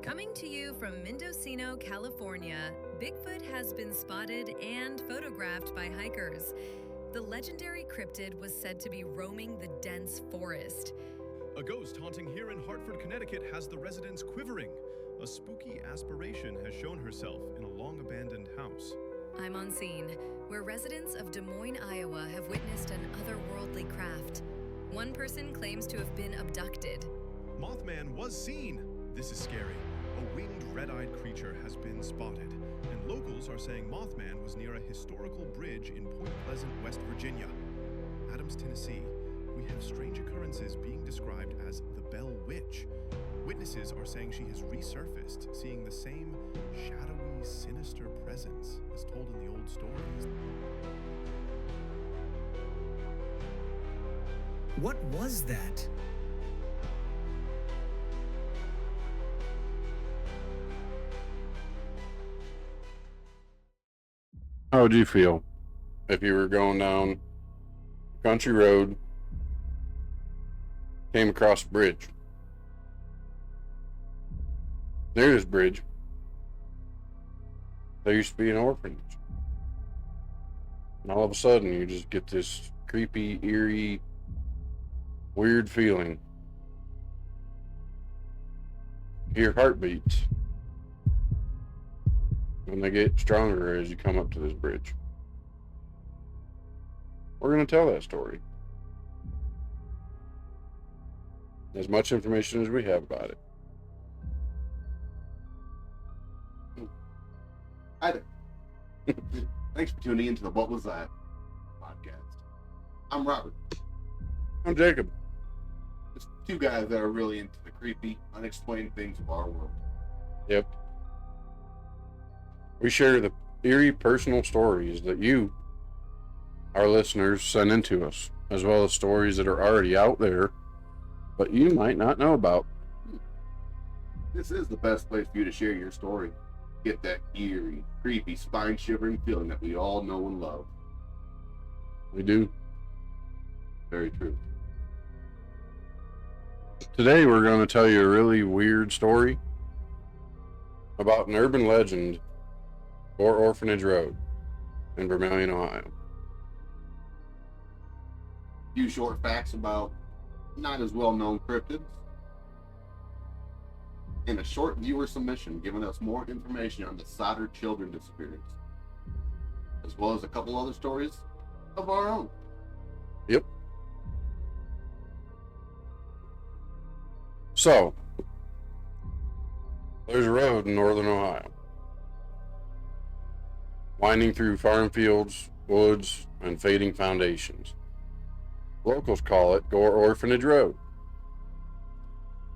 Coming to you from Mendocino, California, Bigfoot has been spotted and photographed by hikers. The legendary cryptid was said to be roaming the dense forest. A ghost haunting here in Hartford, Connecticut has the residents quivering. A spooky aspiration has shown herself in a long-abandoned house. I'm on scene, where residents of Des Moines, Iowa have witnessed an otherworldly craft. One person claims to have been abducted. Mothman was seen. This is scary. A winged, red-eyed creature has been spotted, and locals are saying Mothman was near a historical bridge in Point Pleasant, West Virginia. Adams, Tennessee, we have strange occurrences being described as the Bell Witch. Witnesses are saying she has resurfaced, seeing the same shadowy, sinister presence as told in the old stories. What was that? How would you feel if you were going down a country road, came across a bridge? Near this bridge, there used to be an orphanage. And all of a sudden, you just get this creepy, eerie, weird feeling. Your heart beats. And they get stronger as you come up to this bridge. We're going to tell that story. As much information as we have about it. Hi there. Thanks for tuning into the What Was That podcast. I'm Robert. I'm Jacob. Just two guys that are really into the creepy, unexplained things of our world. Yep. We share the eerie personal stories that you, our listeners, send in to us, as well as stories that are already out there, but you might not know about. This is the best place for you to share your story. Get that eerie, creepy, spine-shivering feeling that we all know and love. We do. Very true. Today we're going to tell you a really weird story about an urban legend, Gore Orphanage Road in Vermillion, Ohio. A few short facts about not as well-known cryptids. And a short viewer submission giving us more information on the Soldered Children disappearance, as well as a couple other stories of our own. Yep. So, there's a road in northern Ohio, winding through farm fields, woods, and fading foundations. Locals call it Gore Orphanage Road.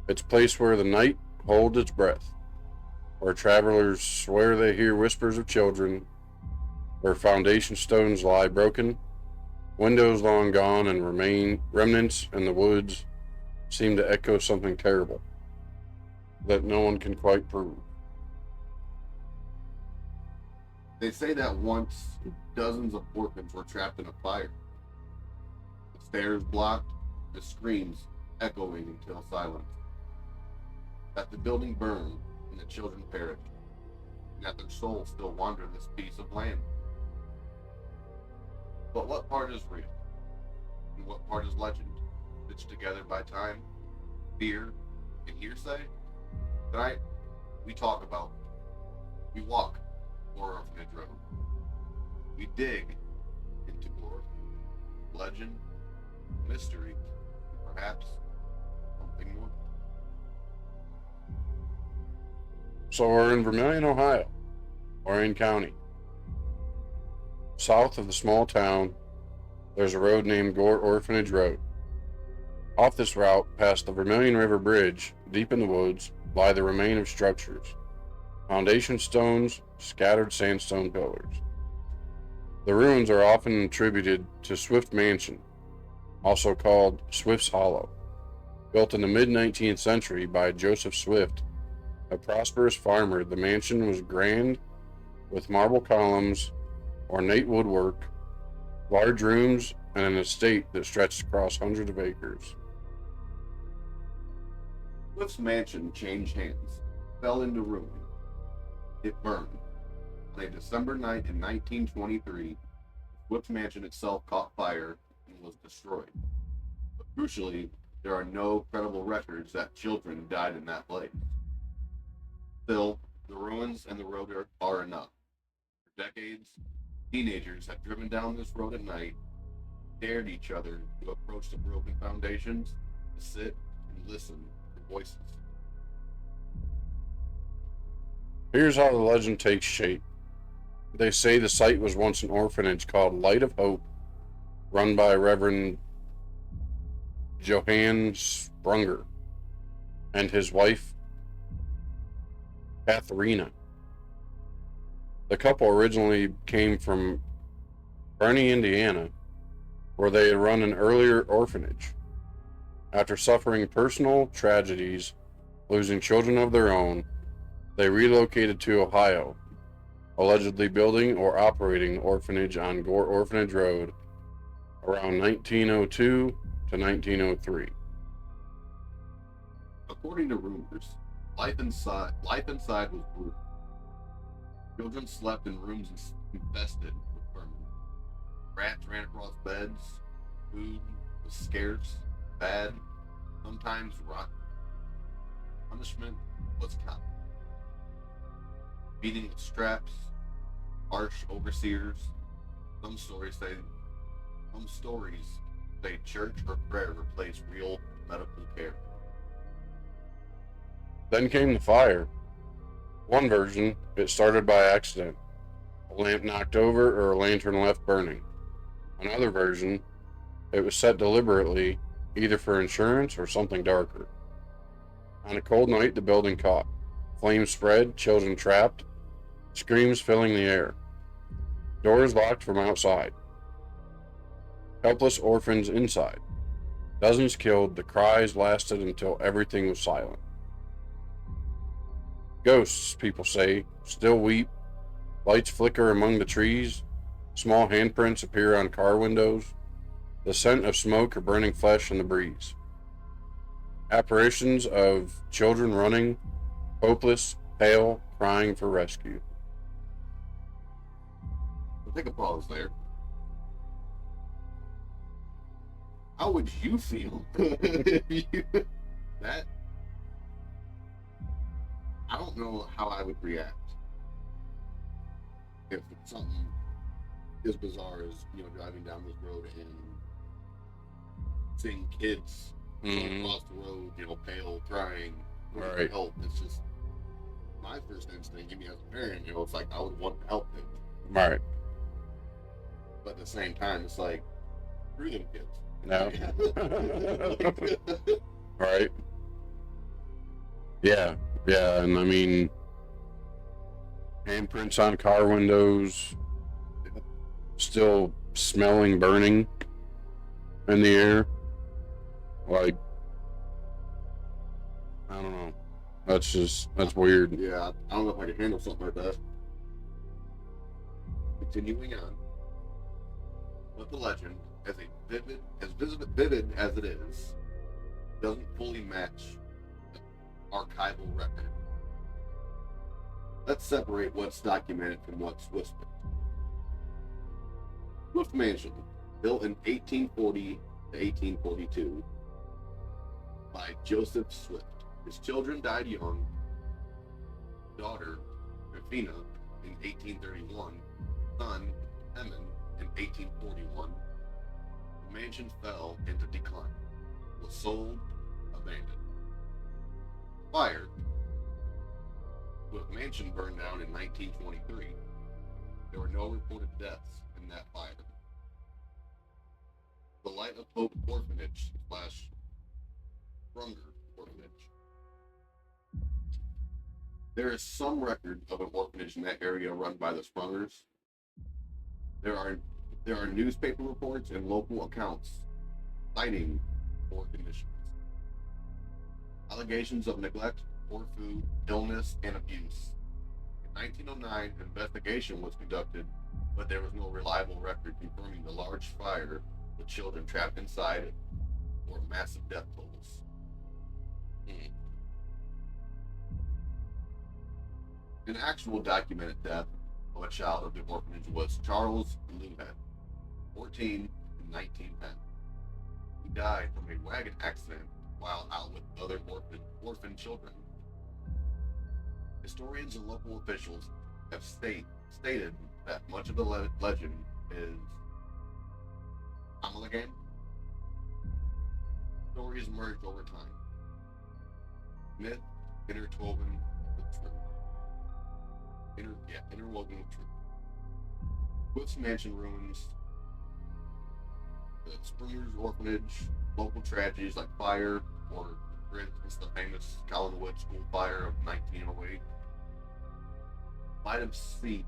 It's a place where the night holds its breath, where travelers swear they hear whispers of children, where foundation stones lie broken, windows long gone, and remnants in the woods seem to echo something terrible that no one can quite prove. They say that once dozens of orphans were trapped in a fire. The stairs blocked, the screams echoing until silence. That the building burned and the children perished, and that their souls still wander this piece of land. But what part is real, and what part is legend, stitched together by time, fear, and hearsay? Tonight, we talk about, we walk Gore Orphanage Road. We dig into gore, legend, mystery, and perhaps something more. So we're in Vermillion, Ohio, Lorraine County. South of the small town, there's a road named Gore Orphanage Road. Off this route, past the Vermillion River Bridge, deep in the woods, lie the remains of structures. Foundation stones, scattered sandstone pillars. The ruins are often attributed to Swift Mansion, also called Swift's Hollow. Built in the mid-19th century by Joseph Swift, a prosperous farmer, the mansion was grand with marble columns, ornate woodwork, large rooms, and an estate that stretched across hundreds of acres. Swift's mansion changed hands fell into ruin. It burned. On a December night in 1923, Swift's mansion itself caught fire and was destroyed. But crucially, there are no credible records that children died in that place. Still, the ruins and the road are enough. For decades, teenagers have driven down this road at night, dared each other to approach the broken foundations, to sit and listen for voices. Here's how the legend takes shape. They say the site was once an orphanage called Light of Hope, run by Reverend Johann Sprunger and his wife, Katharina. The couple originally came from Bernie, Indiana, where they had run an earlier orphanage. After suffering personal tragedies, losing children of their own, they relocated to Ohio, allegedly building or operating the orphanage on Gore Orphanage Road around 1902 to 1903. According to rumors, life inside was brutal. Children slept in rooms infested with vermin. Rats ran across beds. Food was scarce, bad, sometimes rotten. Punishment was common. Beating with straps, harsh overseers. Some stories say church or prayer replaced real medical care. Then came the fire. One version, it started by accident. A lamp knocked over or a lantern left burning. Another version, it was set deliberately, either for insurance or something darker. On a cold night, the building caught. Flames spread, children trapped, screams filling the air. Doors locked from outside. Helpless orphans inside. Dozens killed, the cries lasted until everything was silent. Ghosts, people say, still weep. Lights flicker among the trees. Small handprints appear on car windows. The scent of smoke or burning flesh in the breeze. Apparitions of children running, hopeless, pale, crying for rescue. We'll take a pause there. How would you feel if you that? I don't know how I would react if something as bizarre as, driving down this road and seeing kids across the road, pale, crying, for help. It's just my first instinct, as a parent, it's like I would want to help them. Right. But at the same time, it's like, screw them kids. No. Right. Yeah. Yeah, and I mean, handprints on car windows, still smelling burning in the air. Like, I don't know. That's weird. Yeah, I don't know if I can handle something like that. Continuing on. But the legend, as vivid as it is, doesn't fully match the archival record. Let's separate what's documented from what's whispered. Swift Mansion, built in 1840 to 1842 by Joseph Swift. His children died young. Daughter, Rafina, in 1831. Son, Emin, in 1841. The mansion fell into decline. Was sold, abandoned. Fire. Swift Mansion burned down in 1923. There were no reported deaths in that fire. The Light of Hope Orphanage / Sprunger Orphanage. There is some record of an orphanage in that area run by the Sprungers. There are newspaper reports and local accounts citing poor conditions. Allegations of neglect, poor food, illness, and abuse. In 1909, an investigation was conducted, but there was no reliable record confirming the large fire with children trapped inside or massive death tolls. An actual documented death of a child of the orphanage was Charles Luhead, 14 in 1910. He died from a wagon accident while out with other orphan children. Historians and local officials have stated that much of the legend is amalgam. Stories merge over time. Myth interwoven with truth. Interwoven with truth. Swift's mansion ruins, the Springer's orphanage, local tragedies like fire, or for instance the famous Collinwood school fire of 1908, might have seeped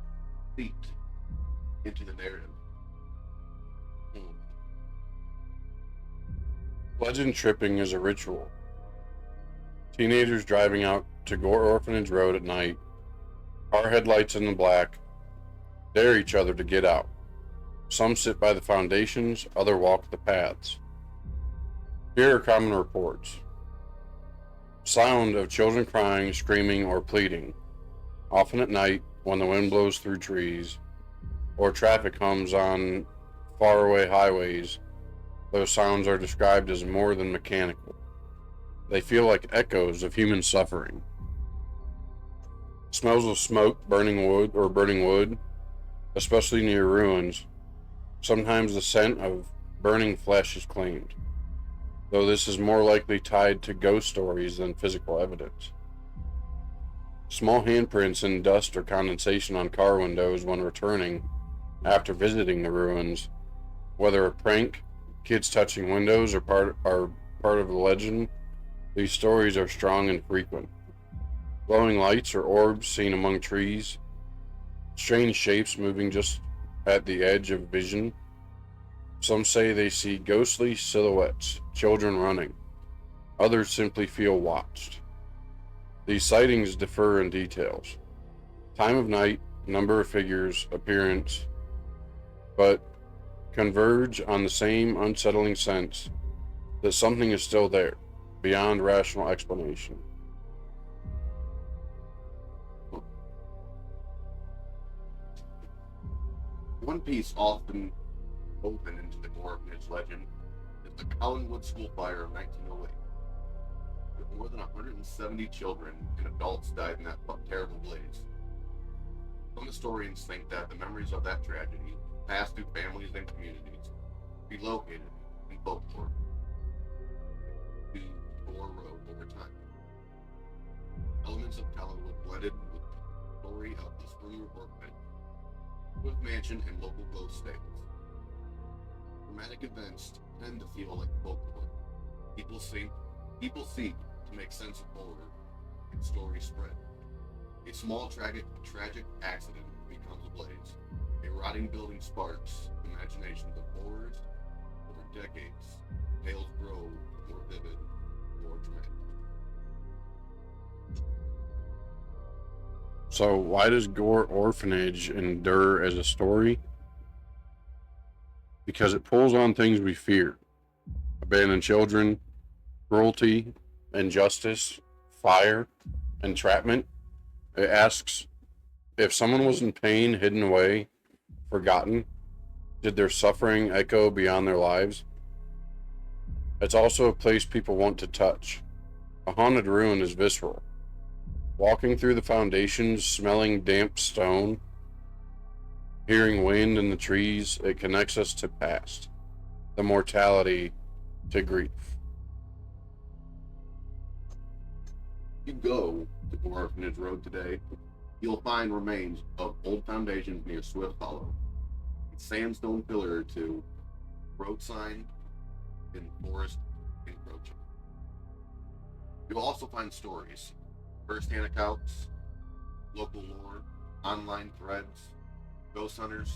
into the narrative. Legend tripping is a ritual. Teenagers driving out to Gore Orphanage Road at night, car headlights in the black, dare each other to get out. Some sit by the foundations, others walk the paths. Here are common reports. Sound of children crying, screaming, or pleading, often at night when the wind blows through trees, or traffic hums on faraway highways. Those sounds are described as more than mechanical. They feel like echoes of human suffering. Smells of smoke, burning wood, especially near ruins. Sometimes the scent of burning flesh is claimed, though this is more likely tied to ghost stories than physical evidence. Small handprints and dust or condensation on car windows when returning after visiting the ruins, whether a prank, kids touching windows, or part of the legend, these stories are strong and frequent. Glowing lights or orbs seen among trees, strange shapes moving just at the edge of vision. Some say they see ghostly silhouettes, children running. Others simply feel watched. These sightings differ in details. Time of night, number of figures, appearance, but converge on the same unsettling sense that something is still there, beyond rational explanation. One piece often woven into the Gore Orphanage legend is the Collinwood school fire of 1908. More than 170 children and adults died in that terrible blaze. Some historians think that the memories of that tragedy passed through families and communities, relocated in folklore to Gore Road over time. Elements of Collinwood blended with the story of the Springer Orphanage, with mansion and local ghost stables. Dramatic events tend to feel like folklore. People seek to make sense of horror, and stories spread. A small tragic accident becomes a blaze. A rotting building sparks imaginations of horrors. Over decades, tales grow more vivid, more dramatic. So why does Gore Orphanage endure as a story? Because it pulls on things we fear. Abandoned children, cruelty, injustice, fire, entrapment. It asks, if someone was in pain, hidden away, forgotten, did their suffering echo beyond their lives? It's also a place people want to touch. A haunted ruin is visceral. Walking through the foundations, smelling damp stone, hearing wind in the trees, it connects us to past, the mortality to grief. If you go to Gore Orphanage Road today, you'll find remains of old foundations near Swift Hollow, a sandstone pillar or two, road sign, and forest encroaching. You'll also find stories, first-hand accounts, local lore, online threads, ghost hunters,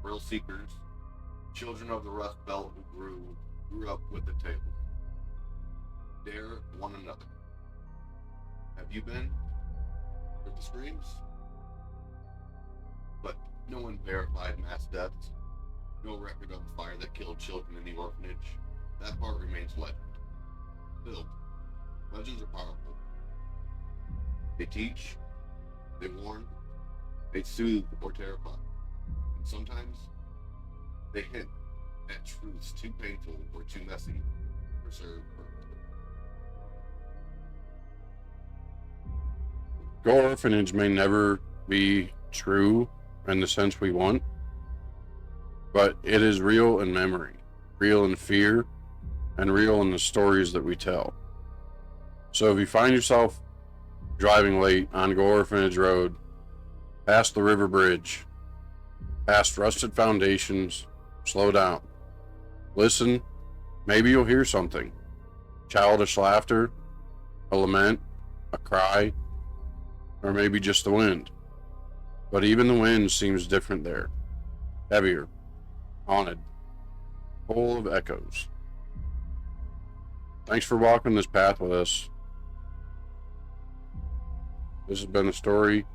thrill seekers, children of the Rust Belt who grew up with the tale. Dare one another. Have you been? Heard the screams? But no one verified mass deaths. No record of the fire that killed children in the orphanage. That part remains legend. Still, legends are powerful. They teach, They warn, they soothe or terrify. And sometimes they hint at truths too painful or too messy for serve purpose. Gore Orphanage may never be true in the sense we want, but it is real in memory, real in fear, and real in the stories that we tell. So if you find yourself driving late on Gore Orphanage Road, past the river bridge, past rusted foundations, slow down. Listen, maybe you'll hear something. Childish laughter, a lament, a cry, or maybe just the wind. But even the wind seems different there. Heavier, haunted, full of echoes. Thanks for walking this path with us. This has been the story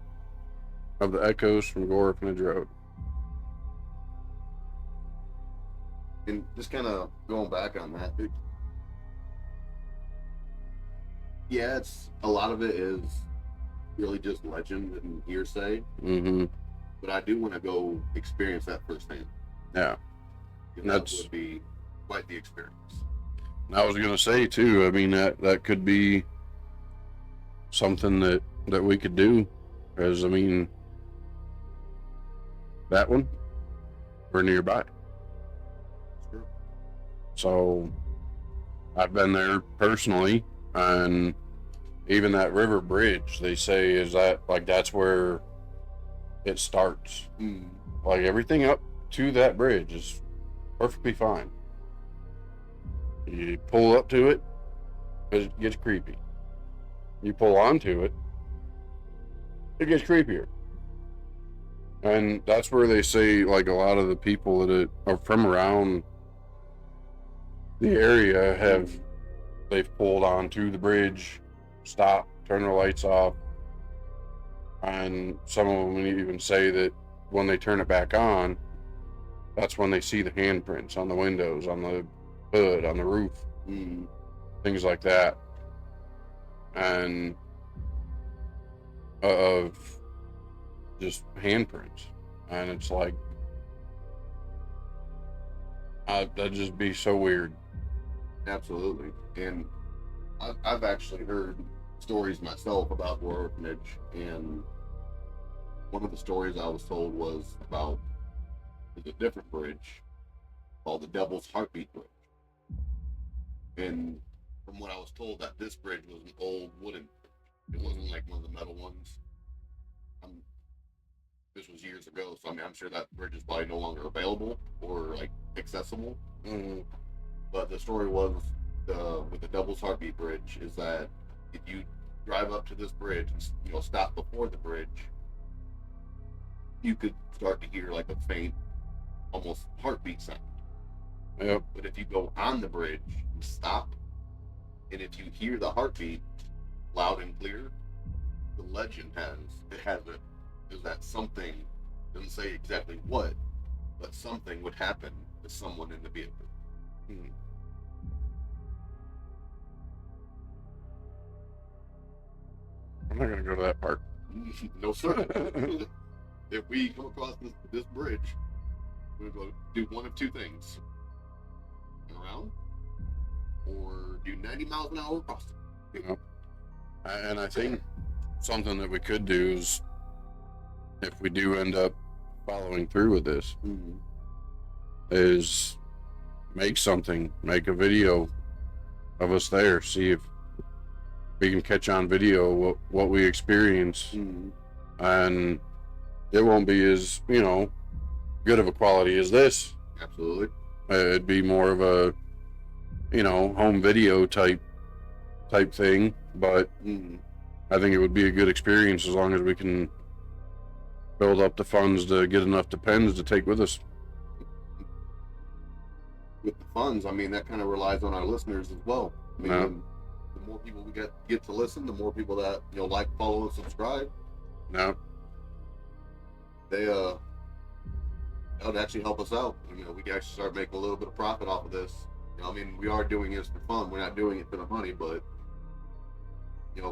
of the echoes from Gore Orphanage Road. And just kind of going back on that, it's a lot of it is really just legend and hearsay. Mm-hmm. But I do want to go experience that firsthand. Yeah. And that would be quite the experience. I was going to say, too, I mean, that could be something that we could do. Because, I mean, that one, we're nearby. Sure. So, I've been there personally, and even that river bridge, they say, is that, like, that's where it starts. Mm. Like, everything up to that bridge is perfectly fine. You pull up to it, it gets creepy. You pull onto it, it gets creepier. And that's where they say, like, a lot of the people that are from around the area they've pulled onto the bridge, stop, turn their lights off, and some of them even say that when they turn it back on, that's when they see the handprints on the windows, on the hood, on the roof, things like that, and of just handprints. And it's like, that'd just be so weird. Absolutely. And I've actually heard stories myself about Gore Orphanage, and one of the stories I was told was about a different bridge called the Devil's Heartbeat Bridge. And from what I was told, that this bridge was an old wooden bridge. It wasn't like one of the metal ones. This was years ago, so I mean, I'm sure that bridge is probably no longer available or like accessible. Mm-hmm. But the story was with the Devil's Heartbeat Bridge is that if you drive up to this bridge and stop before the bridge, you could start to hear like a faint, almost heartbeat sound. Yep. But if you go on the bridge and stop, and if you hear the heartbeat loud and clear, the legend is that something, doesn't say exactly what, but something would happen to someone in the vehicle. I'm not gonna go to that part. No, sir. If we come across this bridge, we're going to do one of two things: turn around or do 90 miles an hour across it. And I think something that we could do is, if we do end up following through with this, is make a video of us there, see if we can catch on video what we experience, and it won't be as good of a quality as this. Absolutely. It'd be more of a home video type thing, but I think it would be a good experience as long as we can build up the funds to get enough depends to take with us. With the funds, I mean, that kind of relies on our listeners as well. I mean, the more people we get to listen, the more people that like, follow, and subscribe. No. That would actually help us out. We can actually start making a little bit of profit off of this. I mean, we are doing this for fun. We're not doing it for the money, but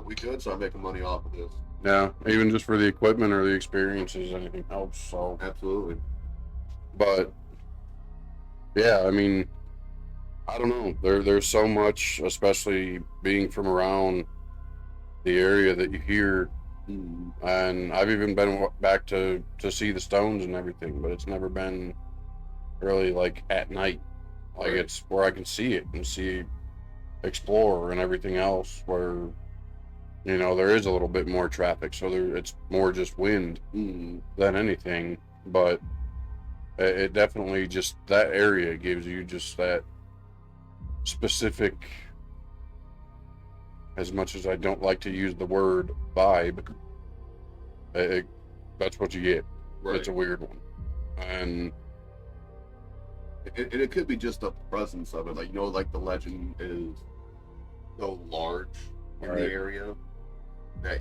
we could start making money off of this. Yeah, even just for the equipment or the experiences, anything helps. So, Absolutely. but yeah, I mean, I don't know. There's so much, especially being from around the area, that you hear. And I've even been back to see the stones and everything, but it's never been really like at night. Like Right. it's where I can see it and see explore and everything else, where there is a little bit more traffic, so it's more just wind than anything. But it definitely, just that area gives you just that specific, as much as I don't like to use the word vibe, that's what you get. Right. It's a weird one. And it could be just the presence of it. Like, like the legend is so large in Right. the area that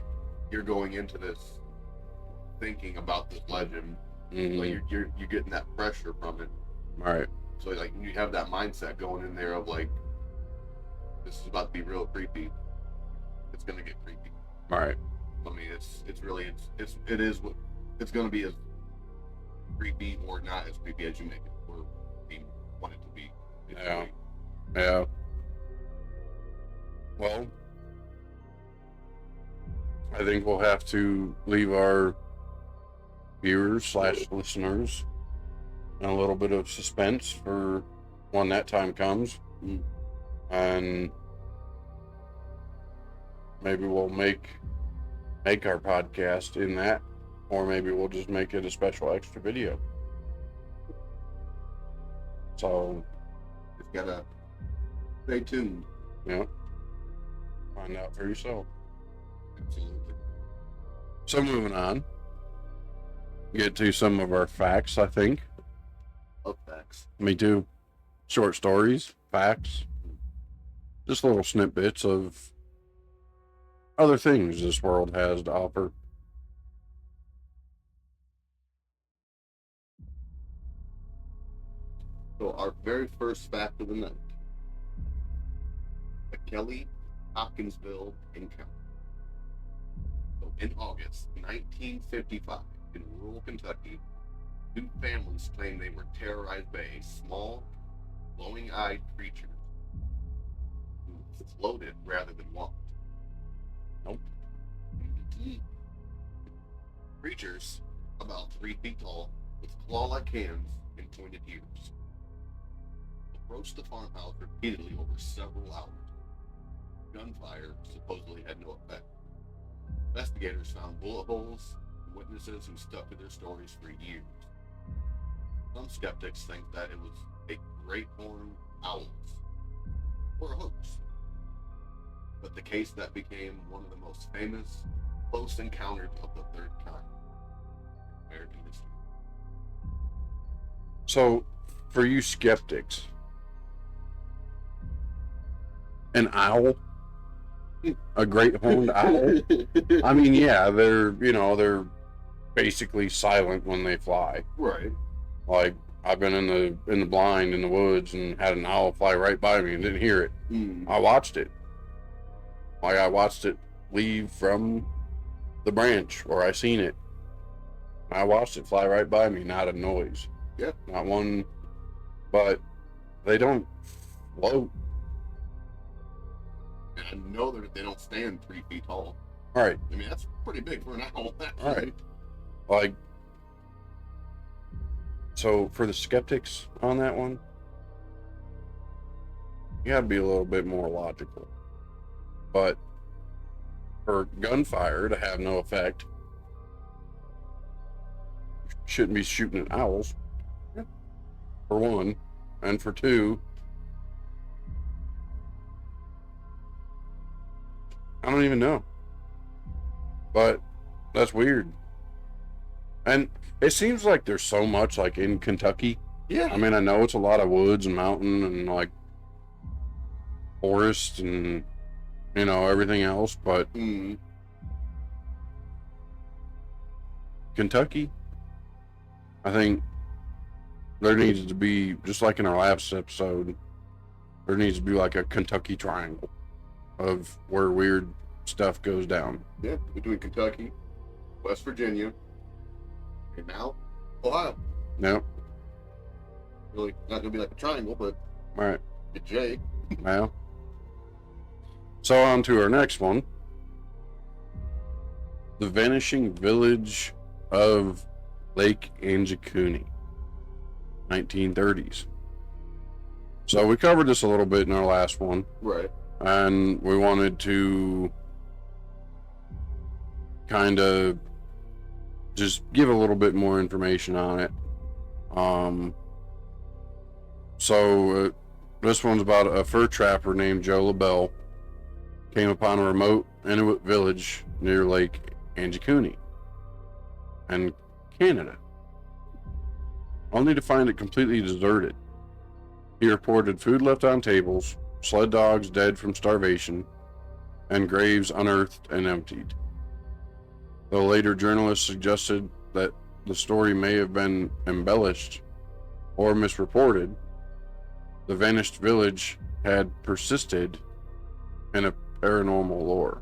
you're going into this thinking about this legend. Like you're getting that pressure from it. Right. So like you have that mindset going in there of like, this is about to be real creepy. It's gonna get creepy. Right. I mean, it is what it's gonna be, as creepy or not as creepy as you make it or you want it to be. Yeah. Yeah. Well, I think we'll have to leave our viewers / listeners in a little bit of suspense for when that time comes. And maybe we'll make our podcast in that, or maybe we'll just make it a special extra video. So Just gotta stay tuned. yeah, find out for yourself. Absolutely. So moving on, get to some of our facts. I think. Love facts. Me too. Short stories, facts, just little snippets of other things this world has to offer. So our very first fact of the night: the Kelly Hopkinsville encounter. So in August 1955, in rural Kentucky, two families claimed they were terrorized by a small, glowing-eyed creature who floated rather than walked. Nope. Creatures about 3 feet tall, with claw-like hands and pointed ears, approached the farmhouse repeatedly over several hours. Gunfire supposedly had no effect. Investigators found bullet holes and witnesses who stuck to their stories for years. Some skeptics think that it was a great horned owls or a hoax. But the case that became one of the most famous close encounters of the third kind in American history. So, for you skeptics, an owl, a great horned owl. I mean, yeah, they're basically silent when they fly. Right. Like, I've been in the blind in the woods and had an owl fly right by me and didn't hear it. I watched it. Like, I watched it leave from the branch where I seen it. I watched it fly right by me, not a noise. Yeah. Not one. But they don't float. And I know that they don't stand 3 feet tall. Right. I mean, that's pretty big for an owl. Right. Like, so for the skeptics on that one, you gotta be a little bit more logical. But for gunfire to have no effect, you shouldn't be shooting at owls. For one. And for two, I don't even know. But that's weird. And it seems like there's so much like in Kentucky. Yeah. I mean, I know it's a lot of woods and mountain and like forest and everything else, but Kentucky, I think there needs to be, just like in our last episode, there needs to be like a Kentucky triangle of where weird stuff goes down. Yeah, between Kentucky, West Virginia, and now Ohio. Yep. Really not gonna be like a triangle, but Right. a J. Well. So on to our next one. The vanishing village of Lake Anjikuni, 1930s. So we covered this a little bit in our last one. Right. And we wanted to kind of just give a little bit more information on it. This one's about a fur trapper named Joe LaBelle came upon a remote Inuit village near Lake Anjikuni in Canada, only to find it completely deserted. He reported food left on tables, sled dogs dead from starvation, and graves unearthed and emptied. Though later journalists suggested that the story may have been embellished or misreported, the vanished village had persisted in a paranormal lore.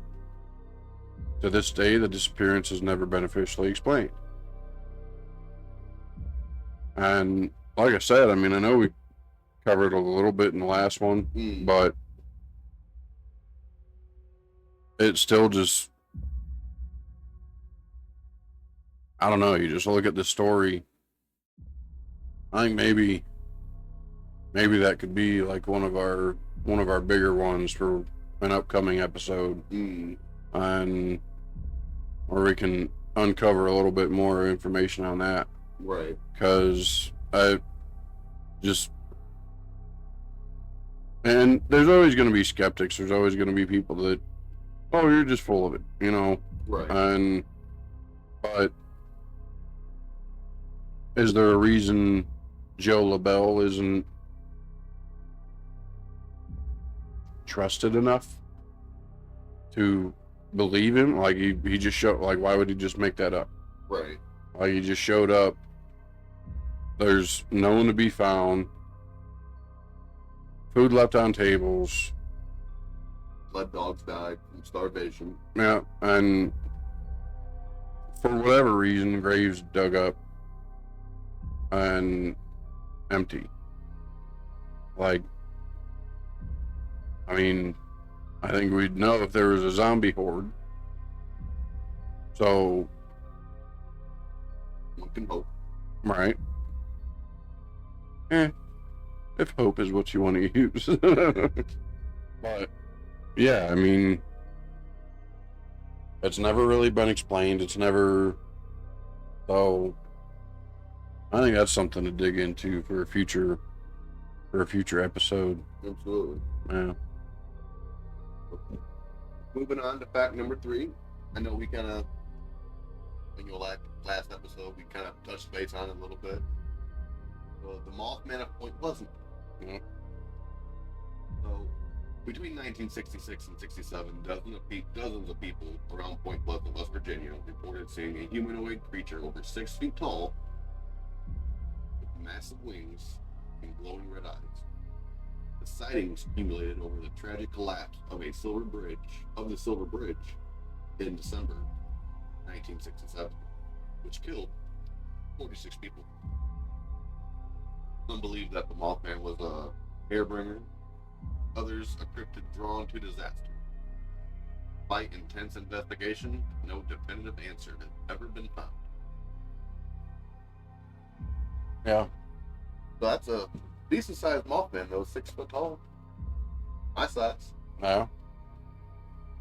To this day, the disappearance has never been officially explained. And like I said, I mean, I know we covered a little bit in the last one, but it's still just, I don't know, you just look at the story. I think maybe that could be like one of our bigger ones for an upcoming episode, and or we can uncover a little bit more information on that. Right. Because and there's always going to be skeptics. There's always going to be people that, oh, you're just full of it, you know. Right. But is there a reason Joe LaBelle isn't trusted enough to believe him? Like he just showed, like, why would he just make that up? Right. Like he just showed up, there's no one to be found, food left on tables, Sled dogs died from starvation. yeah, and for whatever reason graves dug up and empty. Like, I mean, I think we'd know if there was a zombie horde. So, One can hope. right. If hope is what you want to use. But, yeah, I mean, it's never really been explained. It's never, so I think that's something to dig into for a future episode. Absolutely. Yeah. Moving on to fact number 3. I know we kind of, in your last episode, we kind of touched base on it a little bit. So the Mothman of Point Pleasant. Yeah. So between 1966 and 67, dozens of people around Point Pleasant, West Virginia, reported seeing a humanoid creature over 6 feet tall, with massive wings and glowing red eyes. The sightings accumulated over the tragic collapse of the Silver Bridge in December 1967, which killed 46 people. Some believe that the Mothman was a hairbringer, others a cryptid drawn to disaster. Despite intense investigation, no definitive answer has ever been found. Yeah. So that's a decent sized Mothman, though, 6 foot tall. My size. Yeah.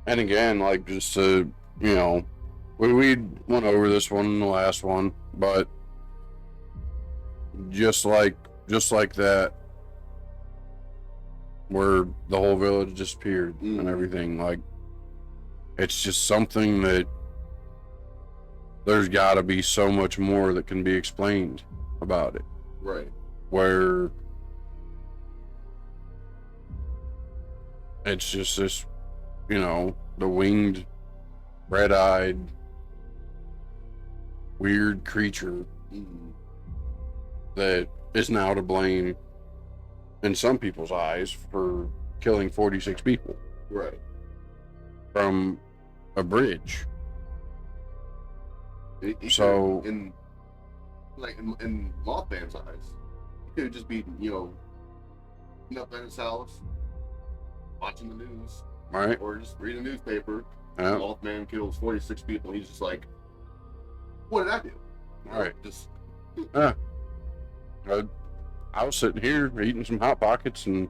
And again, like, just to, you know, we went over this one in the last one, but just like that, where the whole village disappeared and everything, like, it's just something that there's got to be so much more that can be explained about it. Right. Where it's just this, you know, the winged, red-eyed, weird creature that is now to blame in some people's eyes for killing 46 people. Right. From a bridge. So, So- in Mothman's eyes, he could just be, sitting up in his house, watching the news, Right? or just reading a newspaper. Yeah. Mothman kills 46 people. And he's just like, what did I do? Right. Just I was sitting here eating some Hot Pockets and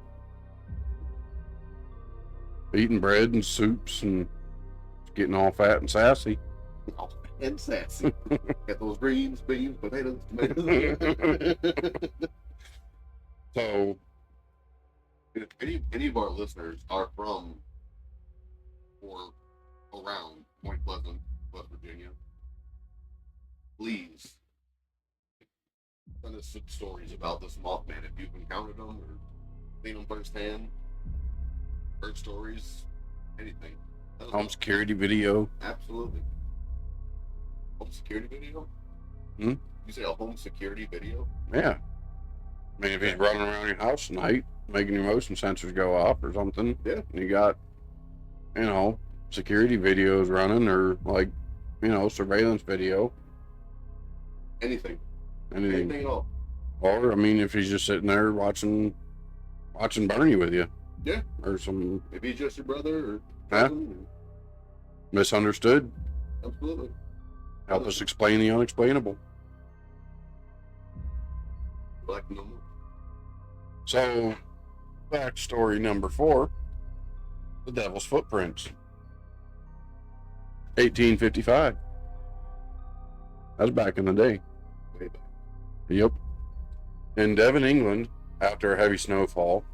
eating bread and soups and getting all fat and sassy. and sassy. Got those greens, beans, potatoes, tomatoes. So, If any of our listeners are from or around Point Pleasant, West Virginia, please send us some stories about this Mothman. If you've encountered them or seen them firsthand, heard stories, anything. Let us home know. security video. Absolutely. Home security video? Hmm? You say a home security video? Yeah. I mean, if he's running around your house tonight, making your motion sensors go off or something, Yeah. and you got, security videos running or surveillance video, Anything. anything. Anything at all. Or, I mean, if he's just sitting there watching Bernie with you. Yeah. Or some Maybe he's just your brother or Huh? cousin. misunderstood. Absolutely. Help us explain the unexplainable. Would like to know more. So, backstory number 4, the Devil's Footprints. 1855. That's back in the day. Way back. Yep. In Devon, England, after a heavy snowfall,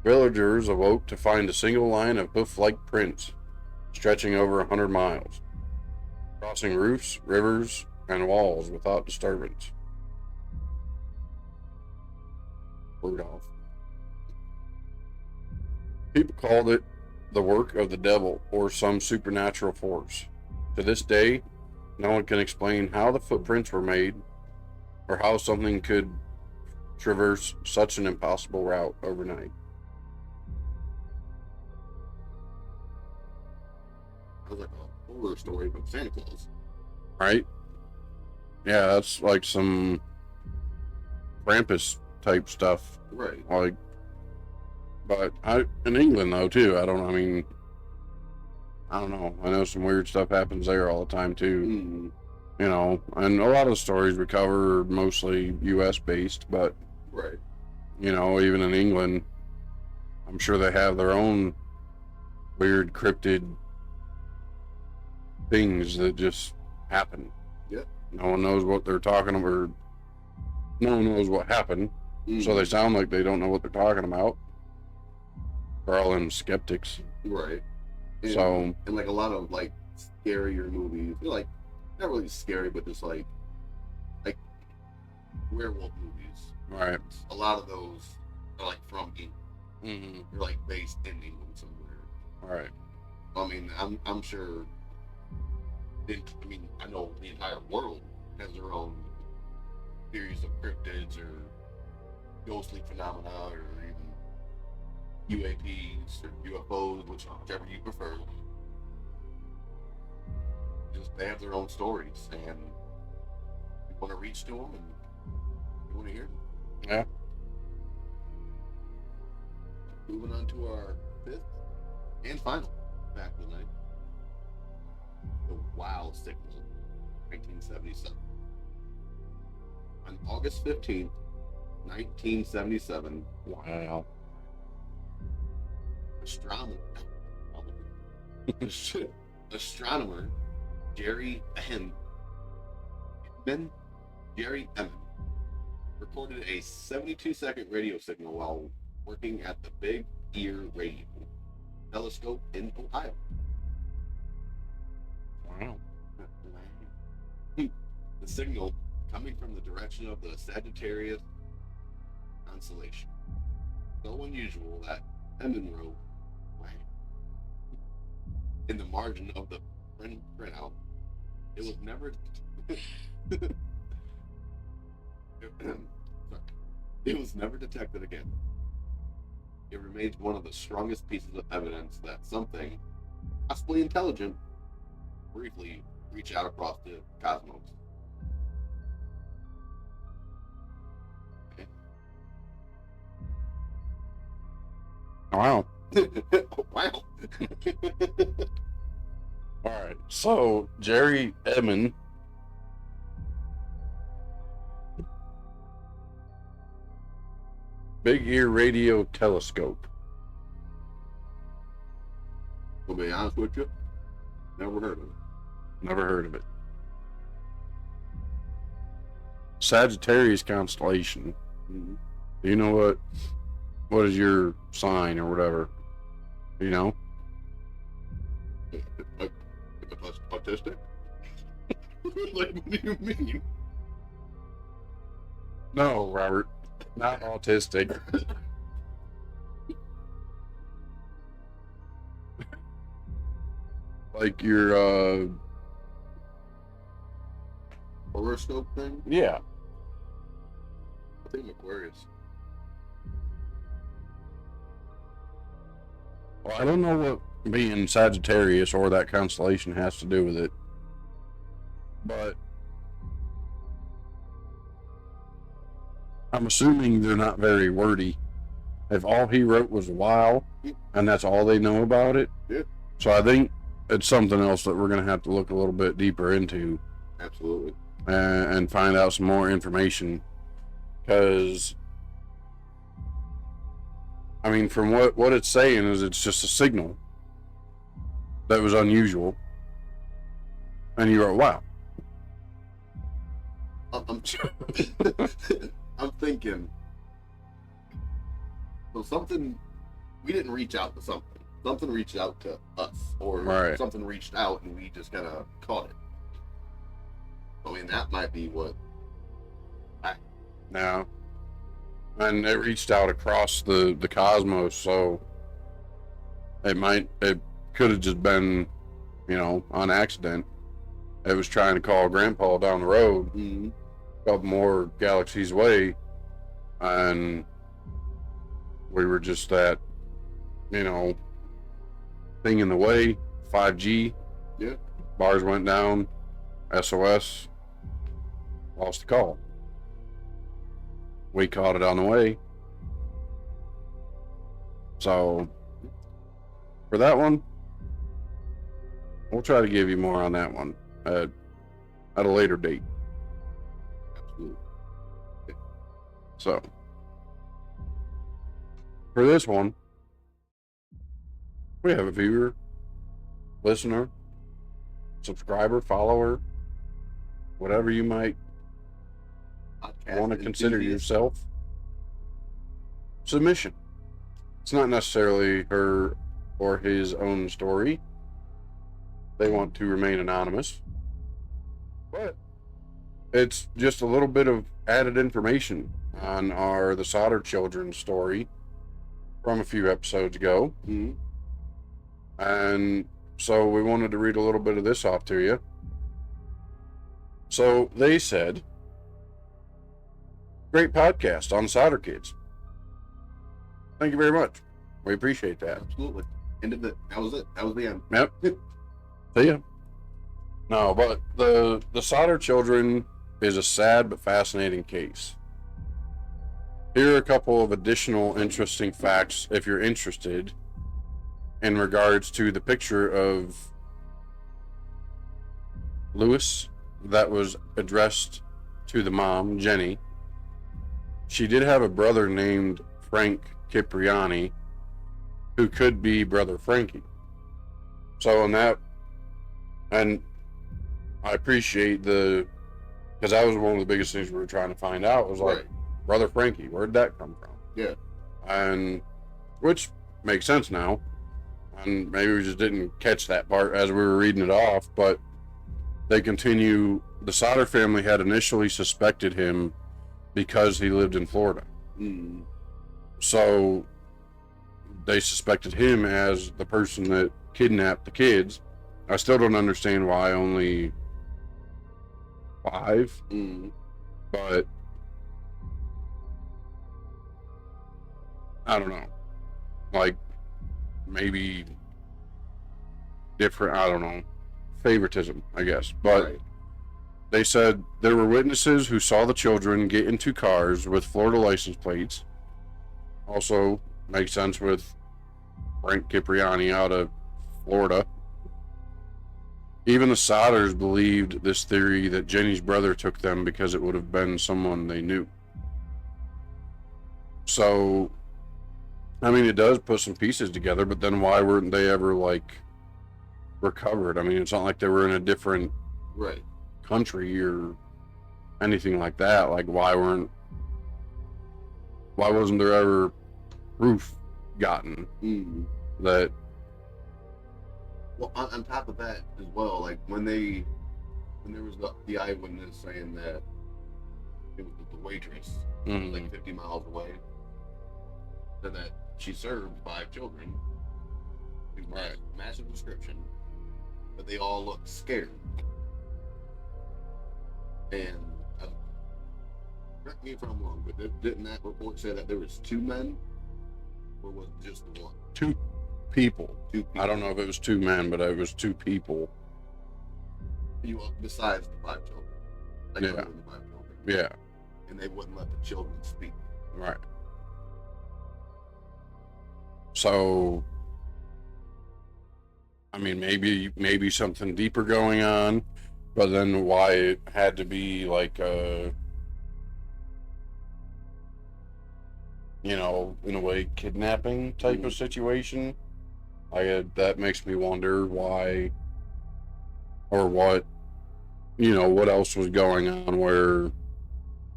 villagers awoke to find a single line of hoof-like prints stretching over 100 miles, crossing roofs, rivers, and walls without disturbance. Rudolph. People called it the work of the devil or some supernatural force. To this day, no one can explain how the footprints were made or how something could traverse such an impossible route overnight. Sounds like a horror story from Santa Claus. Right? Yeah, that's like some Krampus type stuff. Right. But in England though too. I don't know. I know some weird stuff happens there all the time too. Mm. And a lot of the stories we cover are mostly U.S. based, but Right. even in England, I'm sure they have their own weird cryptid things that just happen. Yeah. No one knows what they're talking about, or no one knows what happened, Mm. so they sound like they don't know what they're talking about. For all them skeptics. Right. So, and like a lot of like scarier movies, like not really scary, but just like werewolf movies. right. A lot of those are like from England. Mm-hmm. They're like based in England somewhere. All right. I mean, I'm sure. I know the entire world has their own theories of cryptids or ghostly phenomena or even UAPs or UFOs, whichever you prefer. Just they have their own stories, and you want to reach to them, and you want to hear them. Yeah. Moving on to our 5th and final fact of the night. The Wow Signal, 1977. On August 15th, 1977, Wow. astronomer Jerry Emmon recorded a 72-second radio signal while working at the Big Ear Radio Telescope in Ohio. Wow. The signal coming from the direction of the Sagittarius constellation. So unusual that Emmon wrote in the margin of the printout, it was never it was never detected again. It remains one of the strongest pieces of evidence that something, possibly intelligent, briefly reach out across the cosmos. Wow. Wow. All right. So Jerry Edmond Big Ear Radio Telescope. To be honest with you, never heard of it. Never heard of it. Sagittarius constellation. Mm-hmm. Do you know what is your sign or whatever? You know? Autistic? Like, what do you mean? No, Robert. Not autistic. Like your Horoscope thing? yeah. I think Aquarius. Well, I don't know what being Sagittarius or that constellation has to do with it. But I'm assuming they're not very wordy. If all he wrote was wow, and that's all they know about it. Yeah. So I think it's something else that we're going to have to look a little bit deeper into. Absolutely. And find out some more information. Because, I mean, from what it's saying is it's just a signal that was unusual. And you wrote, wow. I'm I'm thinking. So something, we didn't reach out to something. Something reached out to us, or Right. something reached out and we just kind of caught it. I mean, that might be what. Now, and it reached out across the cosmos, so it could have just been, on accident. It was trying to call Grandpa down the road, Mm-hmm. a couple more galaxies away, and we were just that, thing in the way. 5G. Yeah. Bars went down. SOS. Lost the call. We caught it on the way. So, for that one, we'll try to give you more on that one at a later date. Absolutely. So, for this one, we have a viewer, listener, subscriber, follower, whatever you might Podcast want to consider enthusiast. yourself. Submission. It's not necessarily her or his own story. They want to remain anonymous. But it's just a little bit of added information on the Solder Children story from a few episodes ago. Mm-hmm. And so we wanted to read a little bit of this off to you. So they said, great podcast on Solder Kids. Thank you very much. We appreciate that. Absolutely. End of it. That was it. That was the end. Yep. See ya. No, but the Solder Children is a sad but fascinating case. Here are a couple of additional interesting facts if you're interested in regards to the picture of Lewis that was addressed to the mom, Jenny. She did have a brother named Frank Cipriani, who could be Brother Frankie. So in that, and I appreciate because that was one of the biggest things we were trying to find out was like, Right. Brother Frankie, where'd that come from? Yeah. And which makes sense now. And maybe we just didn't catch that part as we were reading it off, but they continue. The Solder family had initially suspected him because he lived in Florida. Mm. So they suspected him as the person that kidnapped the kids. I still don't understand why only 5, Mm. but I don't know. Like, maybe different, I don't know, favoritism, I guess. But Right. they said there were witnesses who saw the children get into cars with Florida license plates. Also makes sense with Frank Cipriani out of Florida. Even the Sodders believed this theory that Jenny's brother took them because it would have been someone they knew. So, I mean, it does put some pieces together, but then why weren't they ever, like, recovered? I mean, it's not like they were in a different Right. country or anything like that. Like, why wasn't there ever proof gotten that? Well, on top of that as well, like when there was the eyewitness saying that it was the waitress, like 50 miles away, said that she served 5 children. Right. Massive description, but they all looked scared. And correct me if I'm wrong, but didn't that report say that there was 2 men, or was it just the one? 2 people. 2 people. I don't know if it was 2 men, but it was 2 people. Besides the 5 children. Like Yeah. other than the 5 children. Yeah. And they wouldn't let the children speak. Right. So, I mean, maybe something deeper going on, but then why it had to be like a, in a way, kidnapping type of situation. That makes me wonder why, or what else was going on where,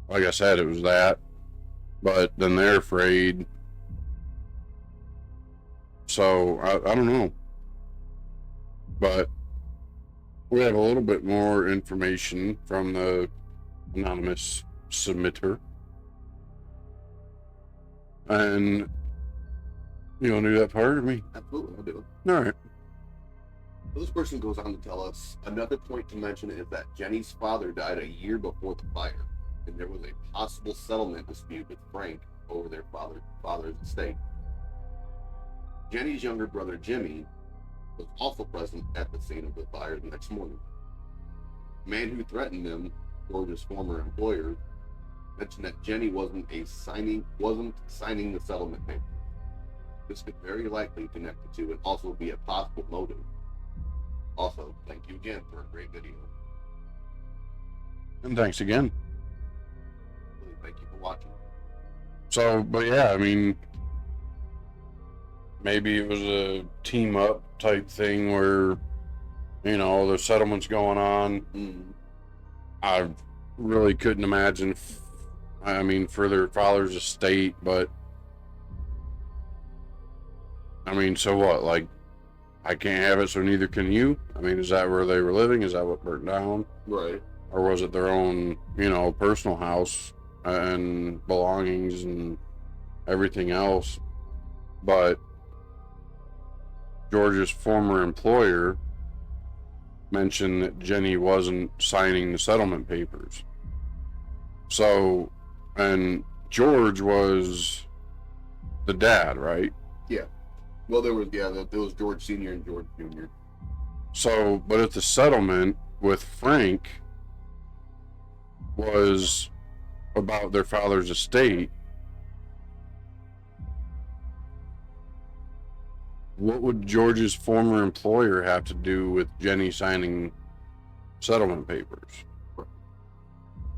like I said, it was that, but then they're afraid. So, I don't know. But we have a little bit more information from the anonymous submitter. And you want to do that part of me? Absolutely, I'll do it. All right. So this person goes on to tell us, another point to mention is that Jenny's father died a year before the fire, and there was a possible settlement dispute with Frank over their father's estate. Jenny's younger brother Jimmy was also present at the scene of the fire the next morning. The man who threatened them, George's former employer, mentioned that Jenny wasn't signing the settlement papers. This could very likely connect the two and also be a possible motive. Also, thank you again for a great video. And thanks again. Really, thank you for watching. So, but yeah, I mean, maybe it was a team up type thing where, the settlement's going on. I really couldn't imagine, for their father's estate, but so what? Like, I can't have it, so neither can you? Is that where they were living? Is that what burnt down? Right. Or was it their own, personal house and belongings and everything else? But George's former employer mentioned that Jenny wasn't signing the settlement papers. So, and George was the dad, right? Yeah. Well, there was George Sr. and George Jr. So, but if the settlement with Frank was about their father's estate, what would George's former employer have to do with Jenny signing settlement papers?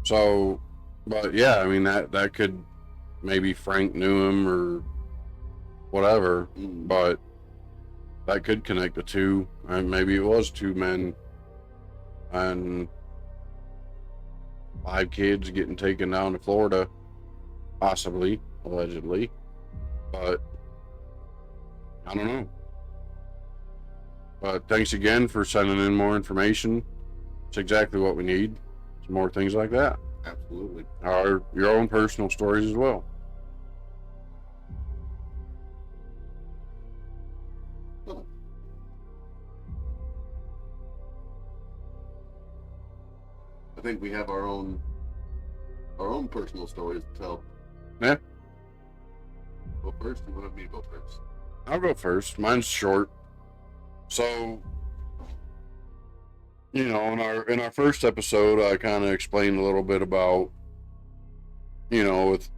So, but yeah, that could, maybe Frank knew him or whatever, but that could connect the two, and maybe it was 2 men and 5 kids getting taken down to Florida, possibly, allegedly, but I don't know. But thanks again for sending in more information. It's exactly what we need. Some more things like that. Absolutely. Your own personal stories as well. I think we have our own personal stories to tell. Yeah. Go first. You want me to go first? I'll go first. Mine's short. So, you know, in our first episode, I kind of explained a little bit about, you know, with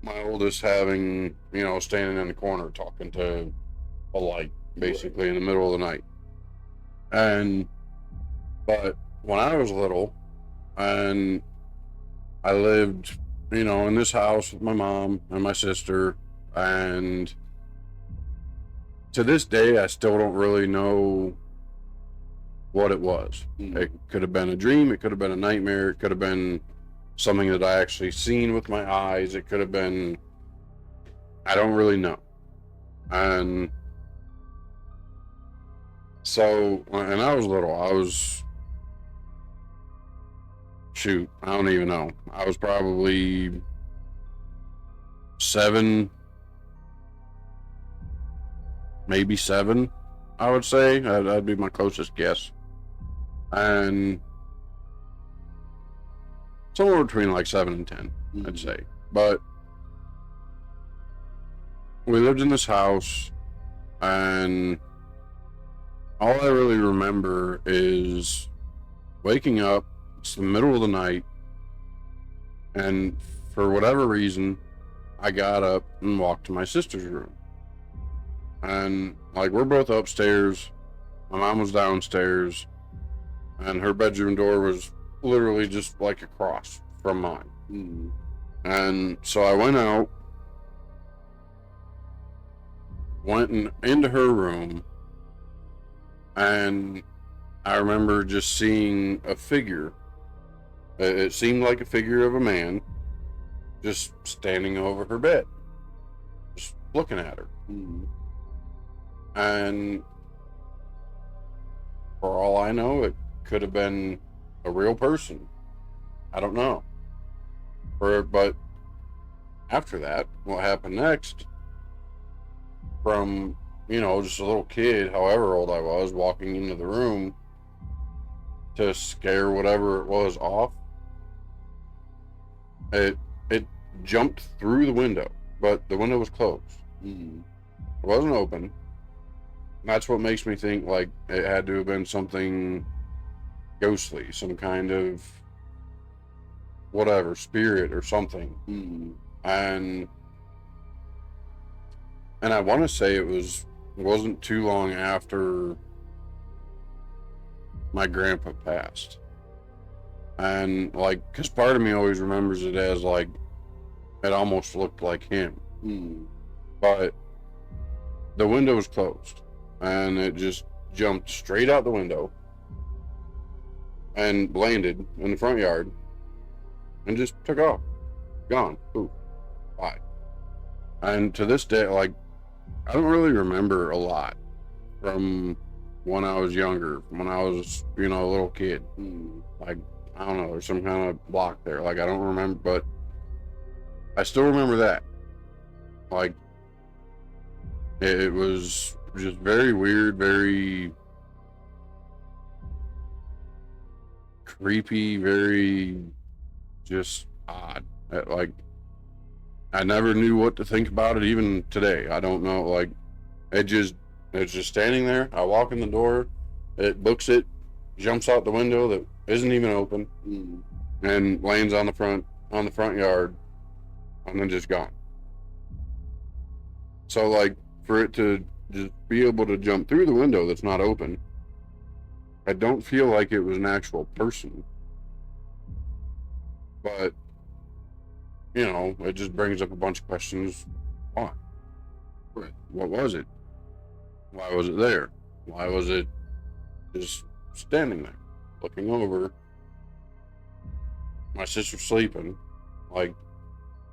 my oldest having, you know, standing in the corner talking to a light, basically in the middle of the night. But when I was little, and I lived, you know, in this house with my mom and my sister, and to this day, I still don't really know what it was. It could have been a dream, it could have been a nightmare, it could have been something that I actually seen with my eyes, it could have been, I don't really know. And so, when I was little, shoot, I don't even know. I was probably 7, maybe 7, I would say. That'd be my closest guess. And somewhere between like 7 and 10, I'd say. But we lived in this house, and all I really remember is waking up. It's the middle of the night, and for whatever reason, I got up and walked to my sister's room. And like, we're both upstairs, my mom was downstairs, and her bedroom door was literally just like across from mine. And so I went out, into her room, and I remember just seeing a figure. It seemed like a figure of a man just standing over her bed, just looking at her. And for all I know, it could have been a real person. I don't know. But after that, what happened next, from, you know, just a little kid, however old I was, walking into the room to scare whatever it was off, it jumped through the window, but the window was closed. It wasn't open. That's what makes me think like it had to have been something ghostly, some kind of whatever, spirit or something. And I want to say it wasn't too long after my grandpa passed. And like, because part of me always remembers it as like, it almost looked like him. But the window was closed, and it just jumped straight out the window and landed in the front yard and just took off. Gone. Ooh. Bye. And to this day, like, I don't really remember a lot from when I was younger, when I was, you know, a little kid. Like, I don't know, there's some kind of block there. Like, I don't remember, but I still remember that. Like, it was just very weird, very creepy, very just odd. Like, I never knew what to think about it, even today. I don't know, like, it's just standing there. I walk in the door, it books it, jumps out the window that isn't even open, and lands on the front yard, and then just gone. So, like, for it to just be able to jump through the window that's not open, I don't feel like it was an actual person. But, you know, it just brings up a bunch of questions. Why? What was it? Why was it there? Why was it just standing there, looking over? My sister's sleeping. Like,